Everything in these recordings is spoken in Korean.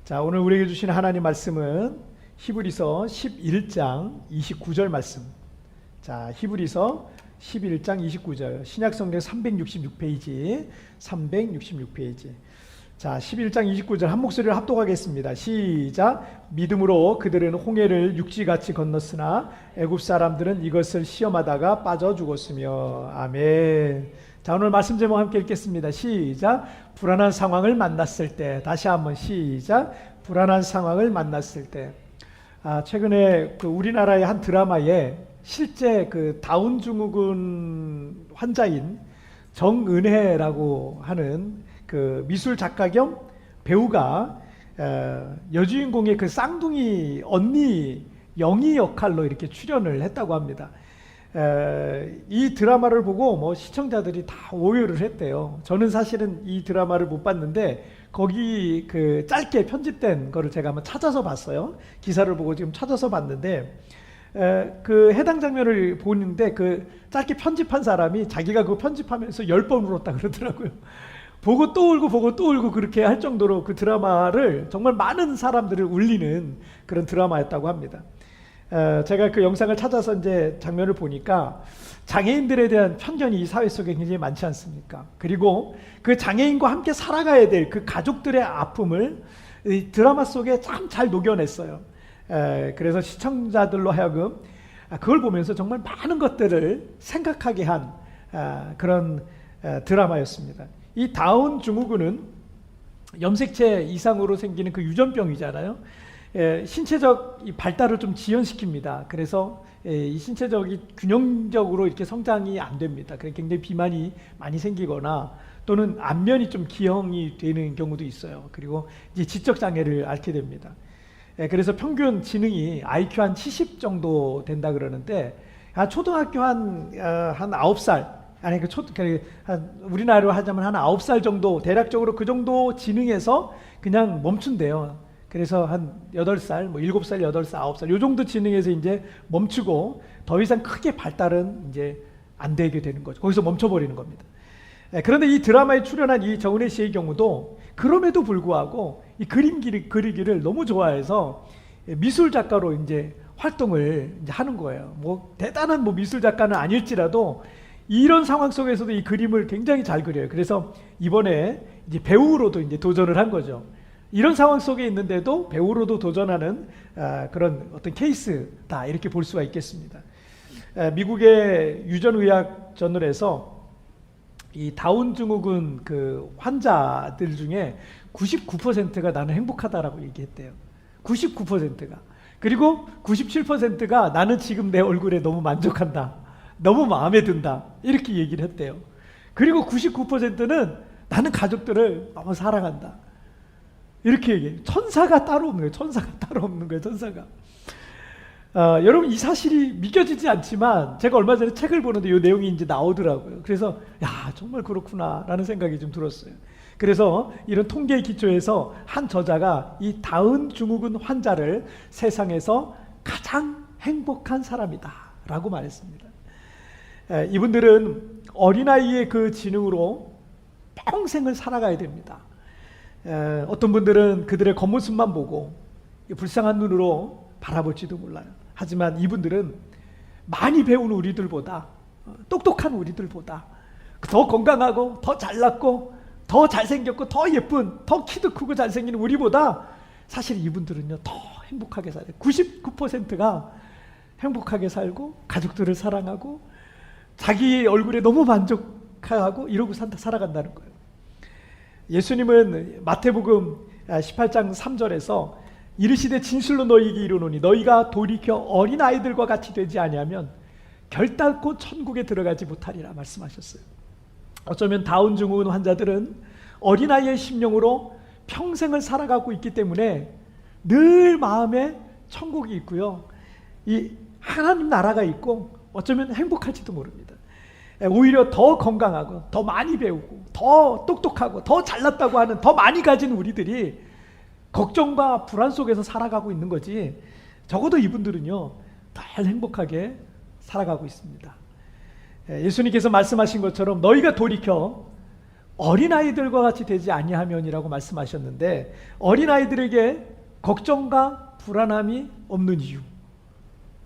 자, 오늘 우리에게 주신 하나님 말씀은 히브리서 11장 29절 말씀. 자, 히브리서 11장 29절. 신약성경 366페이지. 366페이지. 자, 11장 29절 한 목소리를 합독하겠습니다. 시작. 믿음으로 그들은 홍해를 육지같이 건넜으나 애굽 사람들은 이것을 시험하다가 빠져 죽었으며. 아멘. 자, 오늘 말씀 제목 함께 읽겠습니다. 시작. 불안한 상황을 만났을 때. 다시 한번 시작. 불안한 상황을 만났을 때. 최근에 우리나라의 한 드라마에 실제 다운 증후군 환자인 정은혜라고 하는 미술 작가 겸 배우가 여주인공의 쌍둥이 언니 영희 역할로 이렇게 출연을 했다고 합니다. 이 드라마를 보고 시청자들이 다 오열을 했대요. 저는 사실은 이 드라마를 못 봤는데 거기 짧게 편집된 거를 제가 한번 찾아서 봤어요. 기사를 보고 지금 찾아서 봤는데 해당 장면을 보는데 짧게 편집한 사람이 자기가 그거 편집하면서 10번 울었다 그러더라고요. 보고 또 울고 보고 또 울고 그렇게 할 정도로 그 드라마를 정말 많은 사람들을 울리는 그런 드라마였다고 합니다. 제가 그 영상을 찾아서 이제 장면을 보니까 장애인들에 대한 편견이 이 사회 속에 굉장히 많지 않습니까? 그리고 그 장애인과 함께 살아가야 될 그 가족들의 아픔을 이 드라마 속에 참 잘 녹여냈어요. 그래서 시청자들로 하여금 그걸 보면서 정말 많은 것들을 생각하게 한 그런 드라마였습니다. 이 다운 증후군은 염색체 이상으로 생기는 유전병이잖아요. 신체적 발달을 좀 지연시킵니다. 그래서 이 신체적이 균형적으로 이렇게 성장이 안 됩니다. 굉장히 비만이 많이 생기거나 또는 안면이 좀 기형이 되는 경우도 있어요. 그리고 이제 지적 장애를 잃게 됩니다. 그래서 평균 지능이 IQ 한 70 정도 된다 그러는데 초등학교 한 9살 아니 우리나라로 하자면 한 9살 정도 대략적으로 그 정도 지능에서 그냥 멈춘대요. 그래서 한 8살, 7살, 8살, 9살 요 정도 지능에서 이제 멈추고 더 이상 크게 발달은 이제 안 되게 되는 거죠. 거기서 멈춰버리는 겁니다. 그런데 이 드라마에 출연한 이 정은혜 씨의 경우도 그럼에도 불구하고 이 그림 그리기를 너무 좋아해서 미술 작가로 이제 활동을 이제 하는 거예요. 대단한 미술 작가는 아닐지라도 이런 상황 속에서도 이 그림을 굉장히 잘 그려요. 그래서 이번에 이제 배우로도 이제 도전을 한 거죠. 이런 상황 속에 있는데도 배우로도 도전하는 그런 어떤 케이스다 이렇게 볼 수가 있겠습니다. 미국의 유전의학 저널에서 이 다운 증후군 환자들 중에 99%가 나는 행복하다라고 얘기했대요. 99%가. 그리고 97%가 나는 지금 내 얼굴에 너무 만족한다. 너무 마음에 든다. 이렇게 얘기를 했대요. 그리고 99%는 나는 가족들을 너무 사랑한다. 이렇게 얘기해요. 천사가 따로 없는 거예요. 천사가 따로 없는 거예요. 천사가. 여러분 이 사실이 믿겨지지 않지만 제가 얼마 전에 책을 보는데 이 내용이 이제 나오더라고요. 그래서 정말 그렇구나 라는 생각이 좀 들었어요. 그래서 이런 통계의 기초에서 한 저자가 이 다운 증후군 환자를 세상에서 가장 행복한 사람이다 라고 말했습니다. 이분들은 어린아이의 그 지능으로 평생을 살아가야 됩니다. 어떤 분들은 그들의 겉모습만 보고 불쌍한 눈으로 바라볼지도 몰라요. 하지만 이분들은 많이 배운 우리들보다 똑똑한 우리들보다 더 건강하고 더 잘났고 더 잘생겼고 더 예쁜 더 키도 크고 잘생긴 우리보다 사실 이분들은요 더 행복하게 살아요. 99%가 행복하게 살고 가족들을 사랑하고 자기 얼굴에 너무 만족하고 이러고 살아간다는 거예요. 예수님은 마태복음 18장 3절에서 이르시되 진실로 너희에게 이르노니 너희가 돌이켜 어린아이들과 같이 되지 아니하면 결단코 천국에 들어가지 못하리라 말씀하셨어요. 어쩌면 다운 증후군 환자들은 어린아이의 심령으로 평생을 살아가고 있기 때문에 늘 마음에 천국이 있고요. 이 하나님 나라가 있고 어쩌면 행복할지도 모릅니다. 오히려 더 건강하고 더 많이 배우고 더 똑똑하고 더 잘났다고 하는 더 많이 가진 우리들이 걱정과 불안 속에서 살아가고 있는 거지 적어도 이분들은요 늘 행복하게 살아가고 있습니다. 예수님께서 말씀하신 것처럼 너희가 돌이켜 어린아이들과 같이 되지 아니하면이라고 말씀하셨는데, 어린아이들에게 걱정과 불안함이 없는 이유,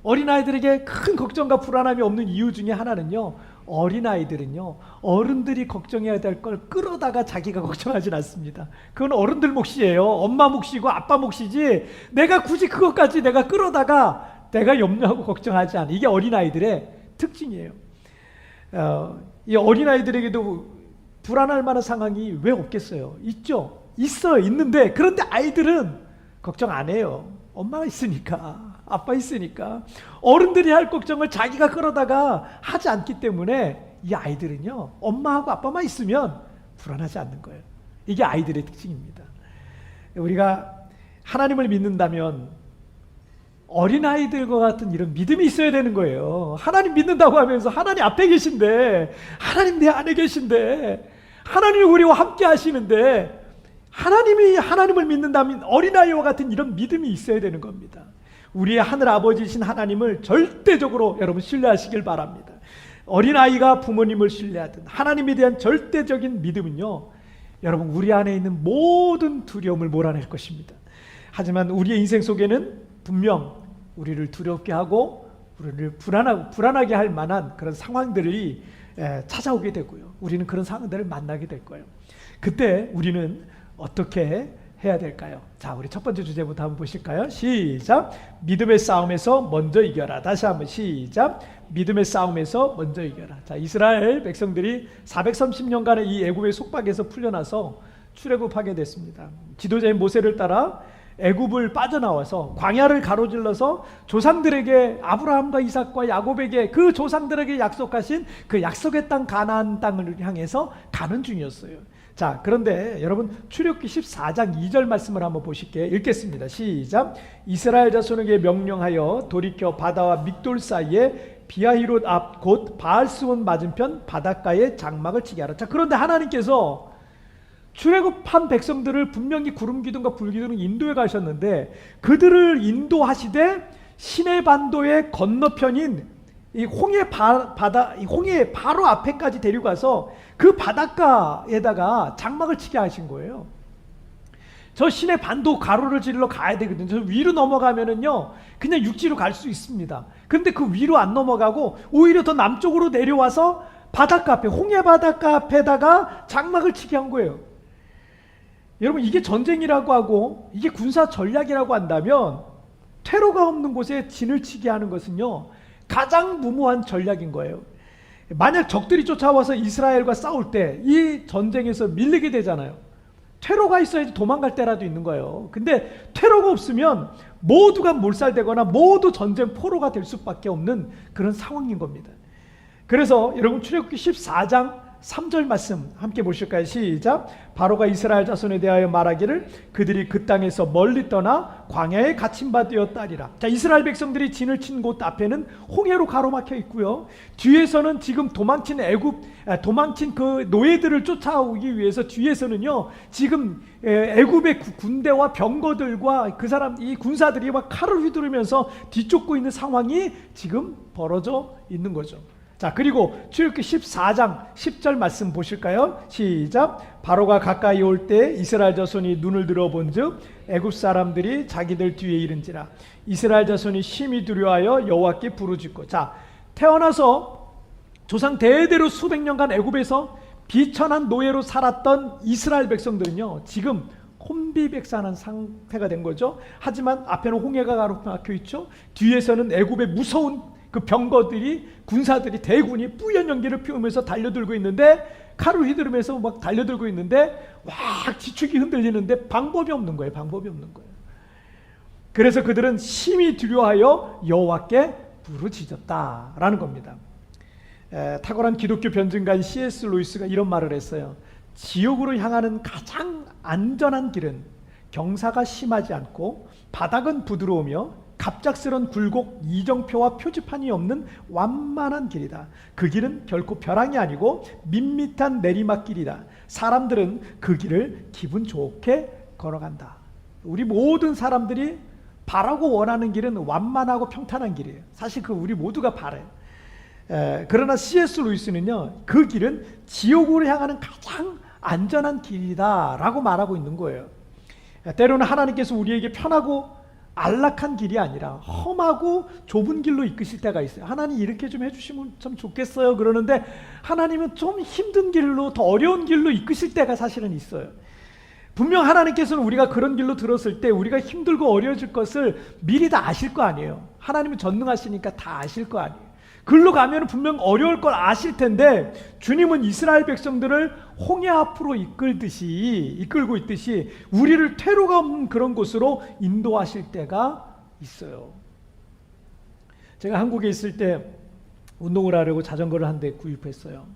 어린아이들에게 큰 걱정과 불안함이 없는 이유 중에 하나는요, 어린아이들은요 어른들이 걱정해야 될 걸 끌어다가 자기가 걱정하진 않습니다. 그건 어른들 몫이에요. 엄마 몫이고 아빠 몫이지, 내가 굳이 그것까지 내가 끌어다가 내가 염려하고 걱정하지 않아. 이게 어린아이들의 특징이에요. 이 어린아이들에게도 불안할 만한 상황이 왜 없겠어요? 있죠. 있어요. 있는데, 그런데 아이들은 걱정 안 해요. 엄마가 있으니까, 아빠 있으니까. 어른들이 할 걱정을 자기가 끌어다가 하지 않기 때문에 이 아이들은요 엄마하고 아빠만 있으면 불안하지 않는 거예요. 이게 아이들의 특징입니다. 우리가 하나님을 믿는다면 어린아이들과 같은 이런 믿음이 있어야 되는 거예요. 하나님 믿는다고 하면서 하나님 앞에 계신데, 하나님 내 안에 계신데, 하나님이 우리와 함께 하시는데, 하나님을 믿는다면 어린아이와 같은 이런 믿음이 있어야 되는 겁니다. 우리의 하늘 아버지이신 하나님을 절대적으로 여러분 신뢰하시길 바랍니다. 어린아이가 부모님을 신뢰하든 하나님에 대한 절대적인 믿음은요, 여러분 우리 안에 있는 모든 두려움을 몰아낼 것입니다. 하지만 우리의 인생 속에는 분명 우리를 두렵게 하고 우리를 불안하게 할 만한 그런 상황들이 찾아오게 되고요, 우리는 그런 상황들을 만나게 될 거예요. 그때 우리는 어떻게 해야 될까요? 자, 우리 첫 번째 주제부터 한번 보실까요? 시작. 믿음의 싸움에서 먼저 이겨라. 다시 한번 시작. 믿음의 싸움에서 먼저 이겨라. 자, 이스라엘 백성들이 430년간의 이 애굽의 속박에서 풀려나서 출애굽하게 됐습니다. 지도자인 모세를 따라 애굽을 빠져나와서 광야를 가로질러서 조상들에게, 아브라함과 이삭과 야곱에게, 그 조상들에게 약속하신 그 약속의 땅 가나안 땅을 향해서 가는 중이었어요. 자, 그런데 여러분 출애굽기 14장 2절 말씀을 한번 보실게요. 읽겠습니다. 시작. 이스라엘 자손에게 명령하여 돌이켜 바다와 믹돌 사이에 비아히롯 앞 곧 바알스온 맞은편 바닷가에 장막을 치게 하라. 자, 그런데 하나님께서 출애굽한 백성들을 분명히 구름 기둥과 불 기둥으로 인도해 가셨는데, 그들을 인도하시되 시내 반도의 건너편인 이 홍해 바로 앞에까지 데려가서 그 바닷가에다가 장막을 치게 하신 거예요. 저 시내 반도 가로를 질러 가야 되거든요. 저 위로 넘어가면은요 그냥 육지로 갈 수 있습니다. 근데 그 위로 안 넘어가고 오히려 더 남쪽으로 내려와서 바닷가 앞에, 홍해 바닷가 앞에다가 장막을 치게 한 거예요. 여러분, 이게 전쟁이라고 하고 이게 군사 전략이라고 한다면 퇴로가 없는 곳에 진을 치게 하는 것은요 가장 무모한 전략인 거예요. 만약 적들이 쫓아와서 이스라엘과 싸울 때 이 전쟁에서 밀리게 되잖아요. 퇴로가 있어야지 도망갈 때라도 있는 거예요. 근데 퇴로가 없으면 모두가 몰살되거나 모두 전쟁 포로가 될 수밖에 없는 그런 상황인 겁니다. 그래서 여러분 출애굽기 14장 3절 말씀 함께 보실까요? 시작. 바로가 이스라엘 자손에 대하여 말하기를 그들이 그 땅에서 멀리 떠나 광야에 갇힌 바 되었다리라. 자, 이스라엘 백성들이 진을 친 곳 앞에는 홍해로 가로막혀 있고요, 뒤에서는 지금 도망친 그 노예들을 쫓아오기 위해서 뒤에서는요 지금 애굽의 군대와 병거들과 이 군사들이 막 칼을 휘두르면서 뒤쫓고 있는 상황이 지금 벌어져 있는 거죠. 자, 그리고 출애굽기 14장 10절 말씀 보실까요? 시작. 바로가 가까이 올 때 이스라엘 자손이 눈을 들어본즉 애굽 사람들이 자기들 뒤에 이른지라. 이스라엘 자손이 심히 두려워하여 여호와께 부르짖고. 자, 태어나서 조상 대대로 수백 년간 애굽에서 비천한 노예로 살았던 이스라엘 백성들은요 지금 혼비백산한 상태가 된 거죠. 하지만 앞에는 홍해가 가로막혀 있죠. 뒤에서는 애굽의 무서운 그 병거들이, 군사들이, 대군이 뿌연 연기를 피우면서 달려들고 있는데, 칼을 휘두르면서 막 달려들고 있는데 막 지축이 흔들리는데 방법이 없는 거예요. 그래서 그들은 심히 두려워하여 여호와께 부르짖었다라는 겁니다. 탁월한 기독교 변증가인 C.S. 루이스가 이런 말을 했어요. 지옥으로 향하는 가장 안전한 길은 경사가 심하지 않고 바닥은 부드러우며 갑작스런 굴곡, 이정표와 표지판이 없는 완만한 길이다. 그 길은 결코 벼랑이 아니고 밋밋한 내리막길이다. 사람들은 그 길을 기분 좋게 걸어간다. 우리 모든 사람들이 바라고 원하는 길은 완만하고 평탄한 길이에요. 사실 그 우리 모두가 바라요. 그러나 C.S. 루이스는요 그 길은 지옥으로 향하는 가장 안전한 길이다라고 말하고 있는 거예요. 때로는 하나님께서 우리에게 편하고 안락한 길이 아니라 험하고 좁은 길로 이끄실 때가 있어요. 하나님 이렇게 좀 해주시면 참 좋겠어요 그러는데 하나님은 좀 힘든 길로, 더 어려운 길로 이끄실 때가 사실은 있어요. 분명 하나님께서는 우리가 그런 길로 들었을 때 우리가 힘들고 어려워질 것을 미리 다 아실 거 아니에요. 하나님은 전능하시니까 다 아실 거 아니에요. 글로 가면 분명 어려울 걸 아실 텐데 주님은 이스라엘 백성들을 홍해 앞으로 이끌고 있듯이 우리를 퇴로가 없는 그런 곳으로 인도하실 때가 있어요. 제가 한국에 있을 때 운동을 하려고 자전거를 한 대 구입했어요.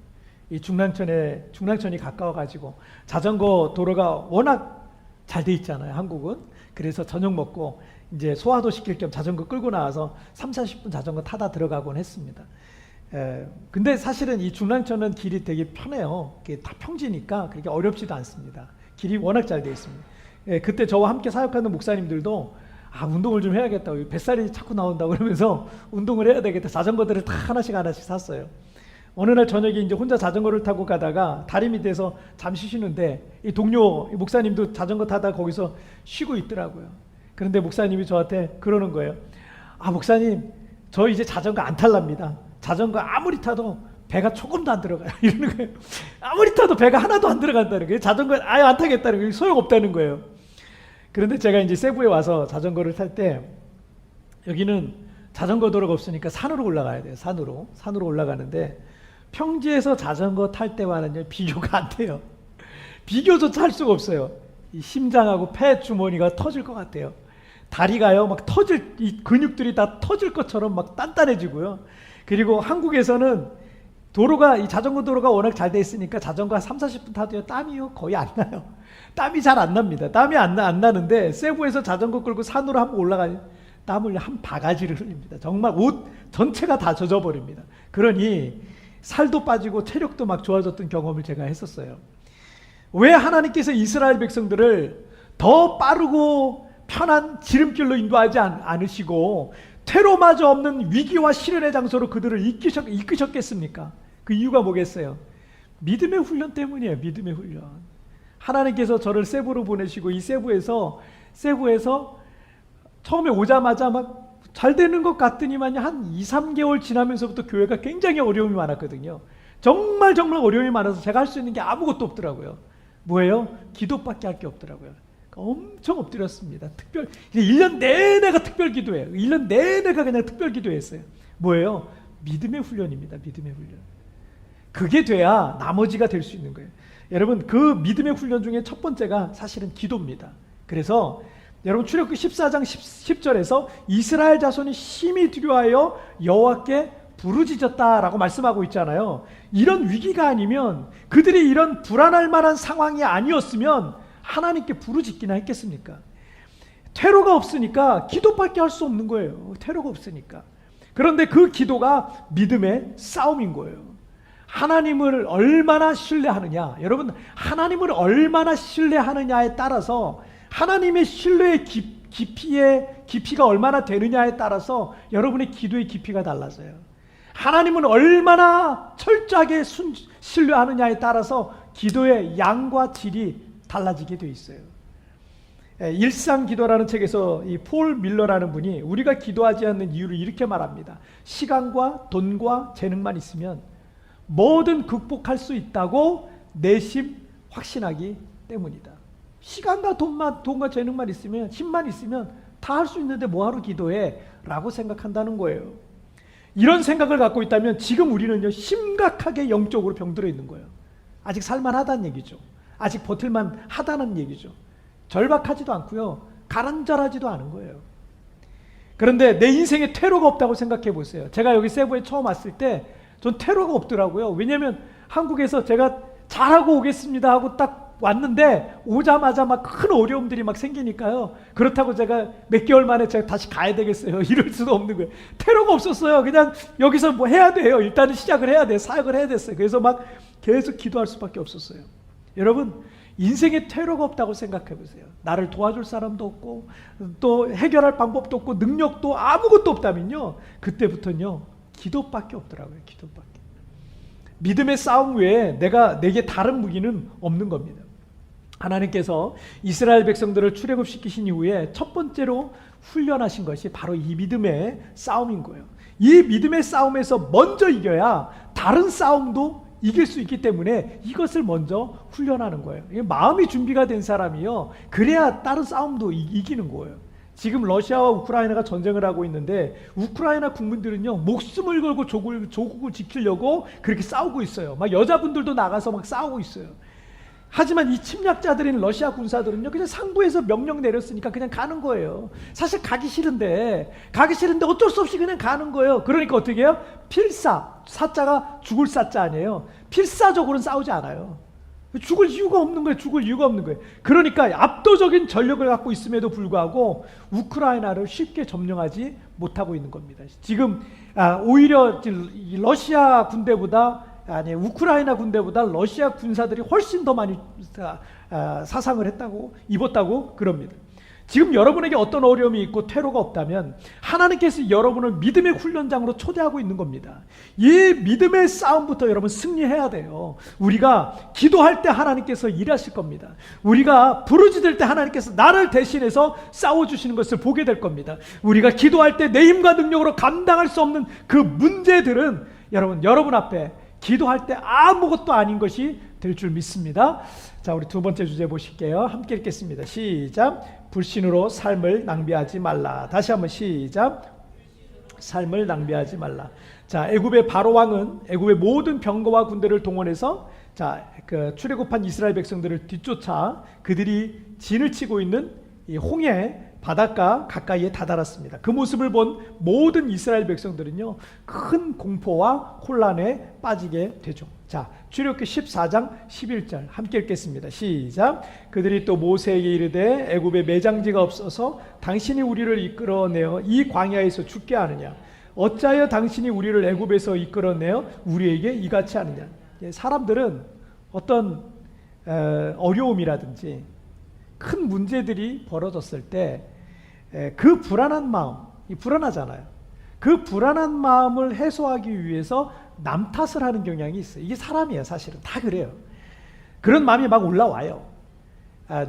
이 중랑천이 가까워가지고 자전거 도로가 워낙 잘 돼 있잖아요, 한국은. 그래서 저녁 먹고 이제 소화도 시킬 겸 자전거 끌고 나와서 30-40분 자전거 타다 들어가곤 했습니다. 근데 사실은 이 중랑천은 길이 되게 편해요. 다 평지니까 그렇게 어렵지도 않습니다. 길이 워낙 잘 돼 있습니다. 그때 저와 함께 사역하는 목사님들도 운동을 좀 해야겠다. 뱃살이 자꾸 나온다 그러면서 운동을 해야 되겠다. 자전거들을 다 하나씩 샀어요. 어느 날 저녁에 이제 혼자 자전거를 타고 가다가 다리 밑에서 잠시 쉬는데 이 동료 목사님도 자전거 타다 거기서 쉬고 있더라고요. 그런데 목사님이 저한테 그러는 거예요. 목사님, 저 이제 자전거 안 탈랍니다. 자전거 아무리 타도 배가 조금도 안 들어가요. 이러는 거예요. 아무리 타도 배가 하나도 안 들어간다는 거예요. 자전거 아예 안 타겠다는 거예요. 소용없다는 거예요. 그런데 제가 이제 세부에 와서 자전거를 탈 때 여기는 자전거 도로가 없으니까 산으로 올라가야 돼요. 산으로 올라가는데 평지에서 자전거 탈 때와는 비교가 안 돼요. 비교조차 할 수가 없어요. 이 심장하고 폐 주머니가 터질 것 같아요. 다리가요 막 이 근육들이 다 터질 것처럼 막 단단해지고요. 그리고 한국에서는 이 자전거 도로가 워낙 잘 돼 있으니까 자전거 30-40분 타도요 땀이요 거의 안 나요. 땀이 잘 안 납니다. 땀이 안 나는데 세부에서 자전거 끌고 산으로 한번 올라가니 땀을 한 바가지를 흘립니다. 정말 옷 전체가 다 젖어버립니다. 그러니 살도 빠지고 체력도 막 좋아졌던 경험을 제가 했었어요. 왜 하나님께서 이스라엘 백성들을 더 빠르고 편한 지름길로 인도하지 않으시고 퇴로마저 없는 위기와 시련의 장소로 그들을 이끄셨겠습니까? 그 이유가 뭐겠어요? 믿음의 훈련 때문이에요. 믿음의 훈련. 하나님께서 저를 세부로 보내시고 이 세부에서 처음에 오자마자 막 잘 되는 것 같더니만 한 2-3개월 지나면서부터 교회가 굉장히 어려움이 많았거든요. 정말 어려움이 많아서 제가 할 수 있는 게 아무것도 없더라고요. 뭐예요? 기도밖에 할 게 없더라고요. 엄청 엎드렸습니다. 1년 내내가 특별 기도예요. 1년 내내가 그냥 특별 기도했어요. 뭐예요? 믿음의 훈련입니다. 믿음의 훈련. 그게 돼야 나머지가 될 수 있는 거예요. 여러분, 그 믿음의 훈련 중에 첫 번째가 사실은 기도입니다. 그래서 여러분 출애굽기 14장 10절에서 이스라엘 자손이 심히 두려워하여 여호와께 부르짖었다라고 말씀하고 있잖아요. 이런 위기가 아니면 그들이 이런 불안할 만한 상황이 아니었으면 하나님께 부르짖기나 했겠습니까? 퇴로가 없으니까 기도밖에 할 수 없는 거예요. 퇴로가 없으니까. 그런데 그 기도가 믿음의 싸움인 거예요. 하나님을 얼마나 신뢰하느냐, 여러분 하나님을 얼마나 신뢰하느냐에 따라서 하나님의 신뢰의 깊이가 얼마나 되느냐에 따라서 여러분의 기도의 깊이가 달라져요. 하나님은 얼마나 철저하게 신뢰하느냐에 따라서 기도의 양과 질이 달라지게 돼 있어요. 일상기도라는 책에서 이 폴 밀러라는 분이 우리가 기도하지 않는 이유를 이렇게 말합니다. 시간과 돈과 재능만 있으면 뭐든 극복할 수 있다고 내심 확신하기 때문이다. 시간과 돈과 재능만 있으면, 힘만 있으면 다 할 수 있는데 뭐하러 기도해? 라고 생각한다는 거예요. 이런 생각을 갖고 있다면 지금 우리는요 심각하게 영적으로 병들어 있는 거예요. 아직 살만하다는 얘기죠. 아직 버틸만 하다는 얘기죠. 절박하지도 않고요 가난절하지도 않은 거예요. 그런데 내 인생에 퇴로가 없다고 생각해 보세요. 제가 여기 세부에 처음 왔을 때 전 퇴로가 없더라고요. 왜냐하면 한국에서 제가 잘하고 오겠습니다 하고 딱 왔는데 오자마자 막 큰 어려움들이 막 생기니까요. 그렇다고 제가 몇 개월 만에 제가 다시 가야 되겠어요. 이럴 수도 없는 거예요. 퇴로가 없었어요. 그냥 여기서 뭐 해야 돼요. 일단은 시작을 해야 돼요. 사역을 해야 됐어요. 그래서 막 계속 기도할 수밖에 없었어요. 여러분 인생에 퇴로가 없다고 생각해 보세요. 나를 도와줄 사람도 없고 또 해결할 방법도 없고 능력도 아무것도 없다면요. 그때부터는요. 기도밖에 없더라고요. 기도밖에. 믿음의 싸움 외에 내게 다른 무기는 없는 겁니다. 하나님께서 이스라엘 백성들을 출애굽시키신 이후에 첫 번째로 훈련하신 것이 바로 이 믿음의 싸움인 거예요. 이 믿음의 싸움에서 먼저 이겨야 다른 싸움도 이길 수 있기 때문에 이것을 먼저 훈련하는 거예요. 마음이 준비가 된 사람이요, 그래야 다른 싸움도 이기는 거예요. 지금 러시아와 우크라이나가 전쟁을 하고 있는데 우크라이나 국민들은요, 목숨을 걸고 조국을 지키려고 그렇게 싸우고 있어요. 막 여자분들도 나가서 막 싸우고 있어요. 하지만 이 침략자들인 러시아 군사들은요, 그냥 상부에서 명령 내렸으니까 그냥 가는 거예요. 사실 가기 싫은데 어쩔 수 없이 그냥 가는 거예요. 그러니까 어떻게 해요? 사자가 죽을 사자 아니에요. 필사적으로는 싸우지 않아요. 죽을 이유가 없는 거예요. 그러니까 압도적인 전력을 갖고 있음에도 불구하고 우크라이나를 쉽게 점령하지 못하고 있는 겁니다. 지금 오히려 우크라이나 군대보다 러시아 군사들이 훨씬 더 많이 사상을 입었다고 그럽니다. 지금 여러분에게 어떤 어려움이 있고 퇴로가 없다면 하나님께서 여러분을 믿음의 훈련장으로 초대하고 있는 겁니다. 이 믿음의 싸움부터 여러분 승리해야 돼요. 우리가 기도할 때 하나님께서 일하실 겁니다. 우리가 부르짖을 때 하나님께서 나를 대신해서 싸워주시는 것을 보게 될 겁니다. 우리가 기도할 때 내 힘과 능력으로 감당할 수 없는 그 문제들은 여러분 앞에 기도할 때 아무것도 아닌 것이 될 줄 믿습니다. 자, 우리 두 번째 주제 보실게요. 함께 읽겠습니다. 시작. 불신으로 삶을 낭비하지 말라. 다시 한번 시작. 삶을 낭비하지 말라. 자, 애굽의 바로 왕은 애굽의 모든 병거와 군대를 동원해서 출애굽한 이스라엘 백성들을 뒤쫓아 그들이 진을 치고 있는 이 홍해 바닷가 가까이에 다다랐습니다. 그 모습을 본 모든 이스라엘 백성들은요, 큰 공포와 혼란에 빠지게 되죠. 자, 출애굽기 14장 11절 함께 읽겠습니다. 시작. 그들이 또 모세에게 이르되 애굽에 매장지가 없어서 당신이 우리를 이끌어내어 이 광야에서 죽게 하느냐? 어찌하여 당신이 우리를 애굽에서 이끌어내어 우리에게 이같이 하느냐? 사람들은 어떤 어려움이라든지 큰 문제들이 벌어졌을 때 그 불안한 마음, 불안하잖아요. 그 불안한 마음을 해소하기 위해서 남 탓을 하는 경향이 있어요. 이게 사람이에요. 사실은 다 그래요. 그런 마음이 막 올라와요.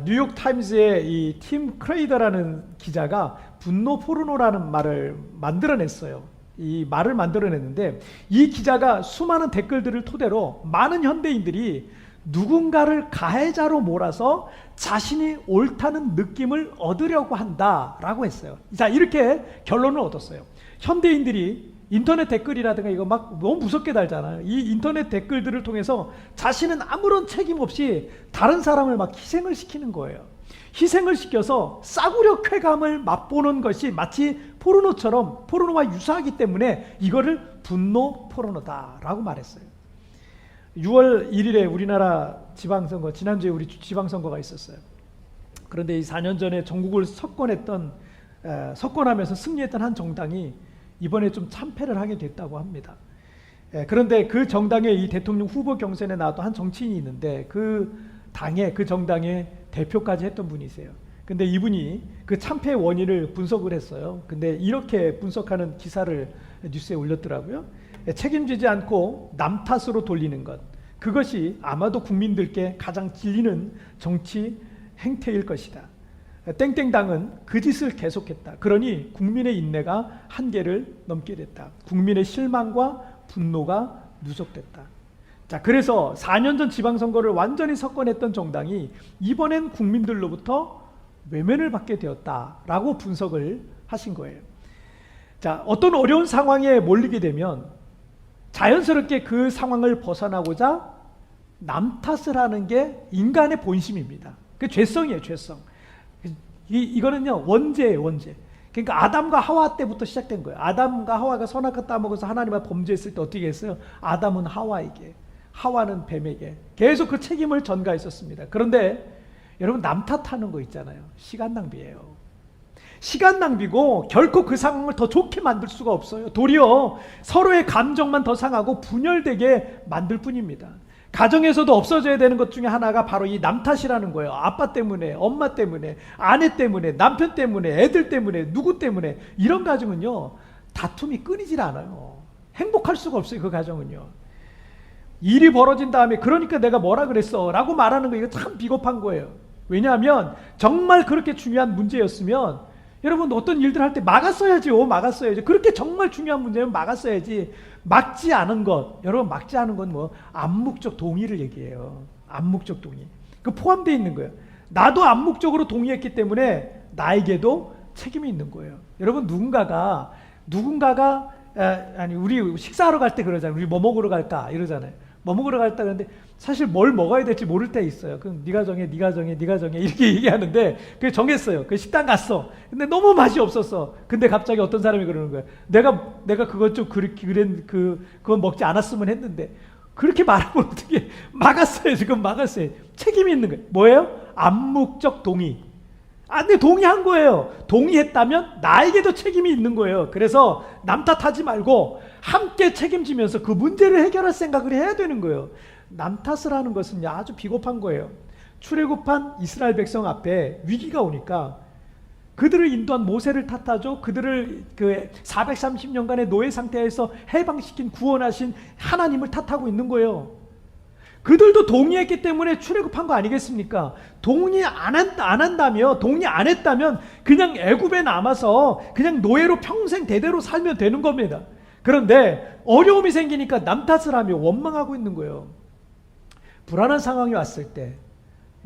뉴욕 타임즈의 이 팀 크레이더라는 기자가 분노 포르노라는 말을 만들어냈어요. 이 말을 만들어냈는데 이 기자가 수많은 댓글들을 토대로 많은 현대인들이 누군가를 가해자로 몰아서 자신이 옳다는 느낌을 얻으려고 한다라고 했어요. 자, 이렇게 결론을 얻었어요. 현대인들이 인터넷 댓글이라든가 이거 막 너무 무섭게 달잖아요. 이 인터넷 댓글들을 통해서 자신은 아무런 책임 없이 다른 사람을 막 희생을 시키는 거예요. 희생을 시켜서 싸구려 쾌감을 맛보는 것이 마치 포르노와 유사하기 때문에 이거를 분노 포르노다라고 말했어요. 6월 1일에 우리나라 지방선거, 지난주에 우리 지방선거가 있었어요. 그런데 이 4년 전에 전국을 석권하면서 승리했던 한 정당이 이번에 좀 참패를 하게 됐다고 합니다. 그런데 그 정당의 이 대통령 후보 경선에 나왔던 한 정치인이 있는데 그 정당의 대표까지 했던 분이세요. 근데 이분이 그 참패의 원인을 분석을 했어요. 근데 이렇게 분석하는 기사를 뉴스에 올렸더라고요. 책임지지 않고 남 탓으로 돌리는 것, 그것이 아마도 국민들께 가장 질리는 정치 행태일 것이다. 땡땡당은 그 짓을 계속했다. 그러니 국민의 인내가 한계를 넘게 됐다. 국민의 실망과 분노가 누적됐다. 자, 그래서 4년 전 지방선거를 완전히 석권했던 정당이 이번엔 국민들로부터 외면을 받게 되었다라고 분석을 하신 거예요. 자, 어떤 어려운 상황에 몰리게 되면 자연스럽게 그 상황을 벗어나고자 남 탓을 하는 게 인간의 본심입니다. 그 죄성이에요, 죄성. 이거는요, 원죄예요, 원죄. 그러니까 아담과 하와 때부터 시작된 거예요. 아담과 하와가 선악과 따먹어서 하나님과 범죄했을 때 어떻게 했어요? 아담은 하와에게, 하와는 뱀에게 계속 그 책임을 전가했었습니다. 그런데 여러분, 남 탓하는 거 있잖아요. 시간 낭비예요. 시간 낭비고 결코 그 상황을 더 좋게 만들 수가 없어요. 도리어 서로의 감정만 더 상하고 분열되게 만들 뿐입니다. 가정에서도 없어져야 되는 것 중에 하나가 바로 이 남 탓이라는 거예요. 아빠 때문에, 엄마 때문에, 아내 때문에, 남편 때문에, 애들 때문에, 누구 때문에. 이런 가정은요, 다툼이 끊이질 않아요. 행복할 수가 없어요. 그 가정은요. 일이 벌어진 다음에 그러니까 내가 뭐라 그랬어 라고 말하는 거 이거 참 비겁한 거예요. 왜냐하면 정말 그렇게 중요한 문제였으면 여러분 어떤 일들 할 때 막았어야죠. 막았어야죠. 그렇게 정말 중요한 문제면 막았어야지. 막지 않은 것, 여러분 막지 않은 건 뭐 암묵적 동의를 얘기해요. 암묵적 동의. 그 포함되어 있는 거예요. 나도 암묵적으로 동의했기 때문에 나에게도 책임이 있는 거예요. 여러분 누군가가 아니 우리 식사하러 갈 때 그러잖아요. 우리 뭐 먹으러 갈까 이러잖아요. 뭐 먹으러 갈까 그러는데 사실 뭘 먹어야 될지 모를 때 있어요. 그럼 네가 정해 이렇게 얘기하는데 그 정했어요. 그 식당 갔어. 근데 너무 맛이 없었어. 근데 갑자기 어떤 사람이 그러는 거예요. 내가 그것 좀 그건 먹지 않았으면 했는데 그렇게 말하면 어떻게 막았어요. 지금 막았어요. 책임이 있는 거예요. 뭐예요? 암묵적 동의. 근데 동의한 거예요. 동의했다면 나에게도 책임이 있는 거예요. 그래서 남 탓하지 말고 함께 책임지면서 그 문제를 해결할 생각을 해야 되는 거예요. 남 탓을 하는 것은 아주 비겁한 거예요. 출애굽한 이스라엘 백성 앞에 위기가 오니까 그들을 인도한 모세를 탓하죠. 그들을 그 430년간의 노예 상태에서 해방시킨 구원하신 하나님을 탓하고 있는 거예요. 그들도 동의했기 때문에 출애굽한 거 아니겠습니까? 동의 안 했다면 그냥 애굽에 남아서 그냥 노예로 평생 대대로 살면 되는 겁니다. 그런데 어려움이 생기니까 남 탓을 하며 원망하고 있는 거예요. 불안한 상황이 왔을 때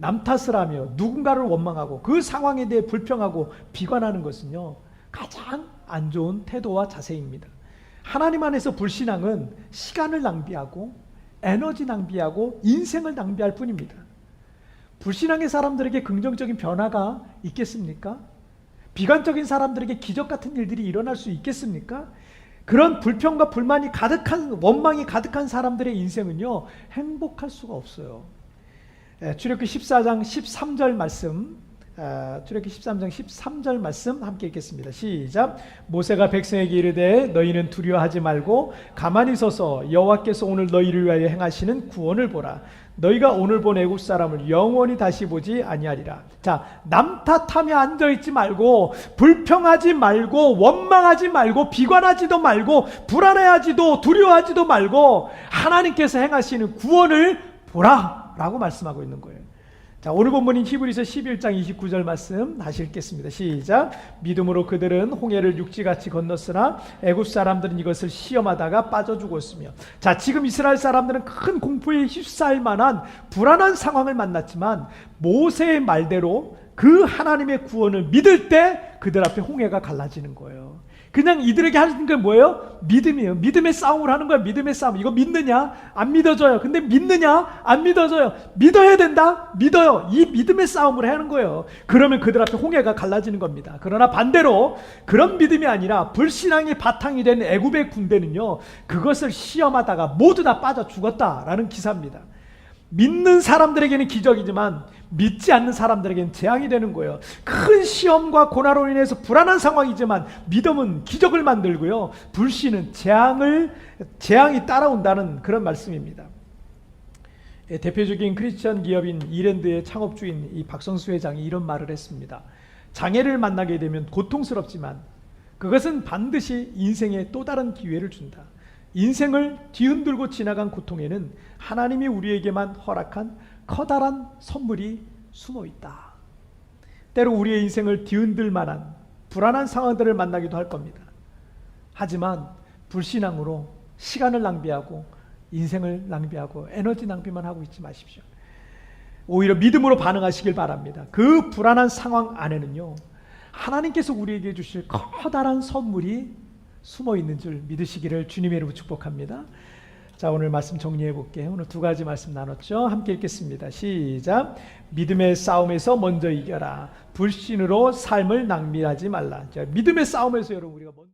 남 탓을 하며 누군가를 원망하고 그 상황에 대해 불평하고 비관하는 것은요, 가장 안 좋은 태도와 자세입니다. 하나님 안에서 불신앙은 시간을 낭비하고 에너지 낭비하고 인생을 낭비할 뿐입니다. 불신앙의 사람들에게 긍정적인 변화가 있겠습니까? 비관적인 사람들에게 기적 같은 일들이 일어날 수 있겠습니까? 그런 불평과 불만이 가득한, 원망이 가득한 사람들의 인생은요, 행복할 수가 없어요. 출애굽기 14장 13절 말씀, 출애굽기 13장 13절 말씀 함께 읽겠습니다. 시작. 모세가 백성에게 이르되 너희는 두려워하지 말고 가만히 서서 여호와께서 오늘 너희를 위하여 행하시는 구원을 보라. 너희가 오늘 본 애굽 사람을 영원히 다시 보지 아니하리라. 자, 남 탓하며 앉아있지 말고 불평하지 말고 원망하지 말고 비관하지도 말고 불안해하지도 두려워하지도 말고 하나님께서 행하시는 구원을 보라 라고 말씀하고 있는 거예요. 자, 오늘 본문인 히브리서 11장 29절 말씀 다시 읽겠습니다. 시작. 믿음으로 그들은 홍해를 육지같이 건넜으나 애굽 사람들은 이것을 시험하다가 빠져 죽었으며. 자, 지금 이스라엘 사람들은 큰 공포에 휩싸일 만한 불안한 상황을 만났지만 모세의 말대로 그 하나님의 구원을 믿을 때 그들 앞에 홍해가 갈라지는 거예요. 그냥 이들에게 하는 게 뭐예요? 믿음이에요. 믿음의 싸움을 하는 거야. 믿음의 싸움. 이거 믿느냐? 안 믿어져요. 근데 믿느냐? 안 믿어져요. 믿어야 된다? 믿어요. 이 믿음의 싸움을 하는 거예요. 그러면 그들 앞에 홍해가 갈라지는 겁니다. 그러나 반대로 그런 믿음이 아니라 불신앙의 바탕이 된 애굽의 군대는요, 그것을 시험하다가 모두 다 빠져 죽었다라는 기사입니다. 믿는 사람들에게는 기적이지만 믿지 않는 사람들에게는 재앙이 되는 거예요. 큰 시험과 고난으로 인해서 불안한 상황이지만 믿음은 기적을 만들고요, 불신은 재앙이 따라온다는 그런 말씀입니다. 대표적인 크리스천 기업인 이랜드의 창업주인 이 박성수 회장이 이런 말을 했습니다. 장애를 만나게 되면 고통스럽지만 그것은 반드시 인생에 또 다른 기회를 준다. 인생을 뒤흔들고 지나간 고통에는 하나님이 우리에게만 허락한 커다란 선물이 숨어 있다. 때로 우리의 인생을 뒤흔들 만한 불안한 상황들을 만나기도 할 겁니다. 하지만 불신앙으로 시간을 낭비하고 인생을 낭비하고 에너지 낭비만 하고 있지 마십시오. 오히려 믿음으로 반응하시길 바랍니다. 그 불안한 상황 안에는요, 하나님께서 우리에게 주실 커다란 선물이 숨어 있는 줄 믿으시기를 주님의 이름으로 축복합니다. 자, 오늘 말씀 정리해 볼게요. 오늘 두 가지 말씀 나눴죠. 함께 읽겠습니다. 시작. 믿음의 싸움에서 먼저 이겨라. 불신으로 삶을 낭비하지 말라. 자, 믿음의 싸움에서 여러분 우리가 먼저